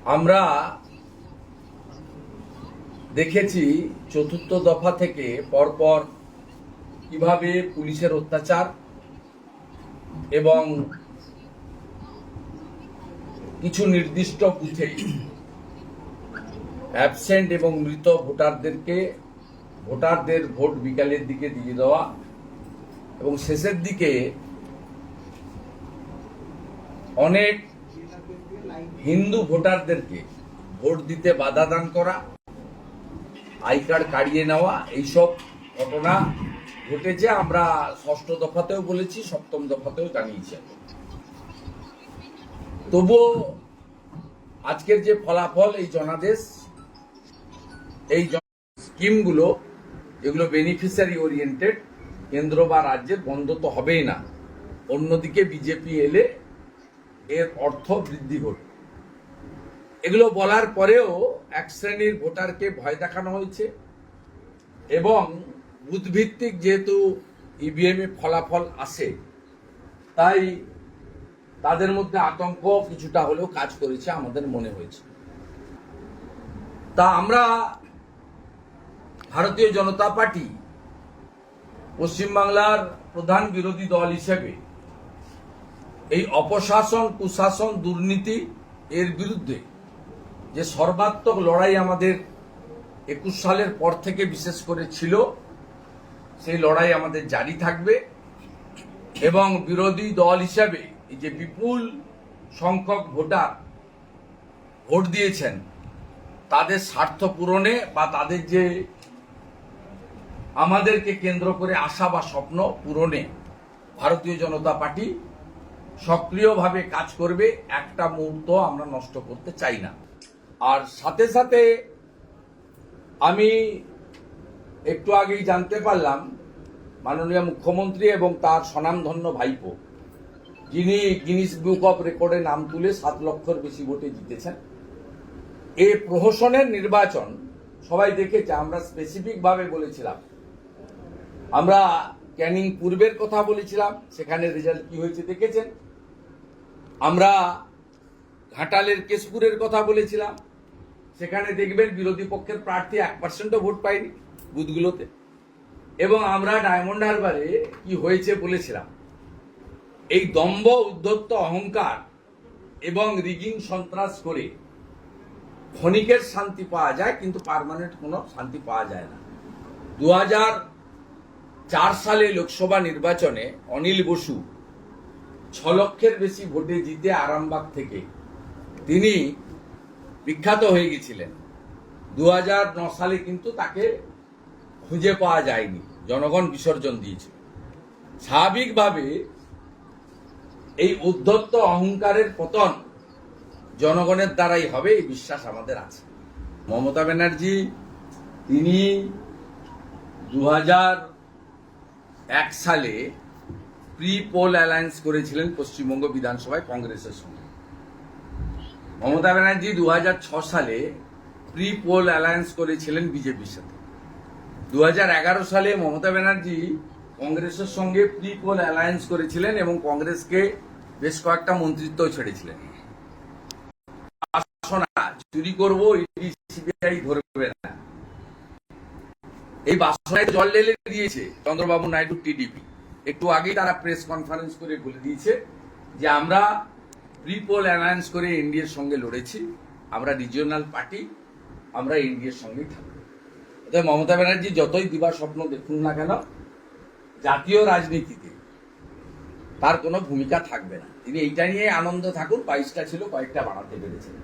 আমরা দেখেছি চতুর্থ দফা থেকে পরপর কিভাবে পুলিশের অত্যাচার এবং কিছু নির্দিষ্ট বুথে অ্যাবসেন্ট এবং মৃত ভোটারদের ভোট বিকালের দিকে দিয়ে দেওয়া এবং শেষের দিকে অনেক হিন্দু ভোটারদেরকে ভোট দিতে বাধা দান করা, আই কার্ড কাড়িয়ে নেওয়া, এইসব ঘটনা ঘটেছে। আমরা ষষ্ঠ দফাতেও বলেছি, সপ্তম দফাতেও জানিয়েছি। তবুও আজকের যে ফলাফল, এই জনাদেশ, এই স্কিমগুলো, এগুলো বেনিফিশিয়ারি ওরিয়েন্টেড, কেন্দ্র বা রাজ্যের বন্ধ তো হবেই না। অন্যদিকে বিজেপি এলে এর অর্থ বৃদ্ধি ঘটবে। এগুলো বলার পরেও এক শ্রেণীর ভোটারকে ভয় দেখানো হয়েছে এবং বুথভিত্তিক যেহেতু ইভিএম এ ফলাফল আসে, তাই তাদের মধ্যে আতঙ্ক কিছুটা হলেও কাজ করেছে আমাদের মনে হয়েছে। তা আমরা ভারতীয় জনতা পার্টি পশ্চিমবাংলার প্রধান বিরোধী দল হিসেবে এই অপশাসন, কুশাসন, দুর্নীতি এর বিরুদ্ধে যে সর্বাত্মক লড়াই আমাদের 21 সালের পর থেকে বিশেষ করে ছিল, সেই লড়াই আমাদের জারি থাকবে এবং বিরোধী দল হিসাবে এই যে বিপুল সংখ্যক ভোটার ভোট দিয়েছেন, তাদের স্বার্থ পূরণে বা তাদের যে আমাদেরকে কেন্দ্র করে আশা বা স্বপ্ন পূরণে ভারতীয় জনতা পার্টি সক্রিয়ভাবে কাজ করবে। একটা মুহূর্ত আমরা নষ্ট করতে চাই না। আর সাথে সাথে আমি একটু আগেই জানতে পারলাম মাননীয় মুখ্যমন্ত্রী এবং তার স্বনামধন্য ভাইপো, যিনি গিনিস বুক অফ রেকর্ডে নাম তুলে 7 লক্ষের বেশি ভোটে জিতেছেন, এই প্রহসনের নির্বাচন সবাই দেখেছে। আমরা স্পেসিফিক ভাবে বলেছিলাম, আমরা ক্যানিং পূর্বের কথা বলেছিলাম, সেখানে রেজাল্ট কি হয়েছে দেখেছেন। আমরা ঘাটালের কেশপুরের কথা বলেছিলাম, সেখানে দেখবেন বিরোধী পক্ষের প্রার্থী 1% ভোট পায়নি বুথগুলোতে। এবং আমরা ডায়মন্ড হারবারে কি হয়েছে বলেছিলাম। এই দম্ভ, উদ্ধত্ত, অহংকার এবং রিগিং সন্ত্রাস করে ক্ষণিকের শান্তি পাওয়া যায়, কিন্তু পার্মানেন্ট কোনো শান্তি পাওয়া যায় না। 2004 সালে লোকসভা নির্বাচনে অনিল বসু 6 লক্ষের বেশি ভোটে জিতে আরামবাগ থেকে তিনি বিখ্যাত হয়ে গেছিলেন। 2009 সালে কিন্তু তাকে খুঁজে পাওয়া যায়নি, জনগণ বিসর্জন দিয়েছিল। স্বাভাবিকভাবে এই উদ্ধত্ত অহংকারের পতন জনগণের দ্বারাই হবে, এই বিশ্বাস আমাদের আছে। মমতা ব্যানার্জি তিনি 2001 সালে প্রি পোল অ্যালায়েন্স করেছিলেন পশ্চিমবঙ্গ বিধানসভায় কংগ্রেসের সঙ্গে। মমতা ব্যানার্জি 2006 সালে প্রি পোল অ্যালায়েন্স করেছিলেন বিজেপির সাথে। 2011 সালে মমতা ব্যানার্জি কংগ্রেসের সঙ্গে প্রি পোল অ্যালায়েন্স করেছিলেন এবং কংগ্রেসকে বেশ কয়েকটা মন্ত্রিত্ব ছেড়েছিলেন। চুরি করবো, ইডি সিবিআই ধরবে না, এই বাসনায় জল ঢেলে দিয়েছে চন্দ্রবাবু নাইডু টিডিপি। একটু আগেই তারা প্রেস কনফারেন্স করে বলে দিয়েছে যে আমরা প্রি পোল অ্যালায়েন্স করে এনডিএর সঙ্গে লড়েছি, আমরা রিজিওনাল পার্টি, আমরা এনডিএর সঙ্গেই থাকবো। মমতা ব্যানার্জি যতই দিবা স্বপ্ন দেখুন না কেন, জাতীয় রাজনীতিতে তার কোনো ভূমিকা থাকবে না। তিনি এইটা নিয়ে আনন্দ থাকুন, 22টা ছিল, কয়েকটা বাড়াতে পেরেছেন।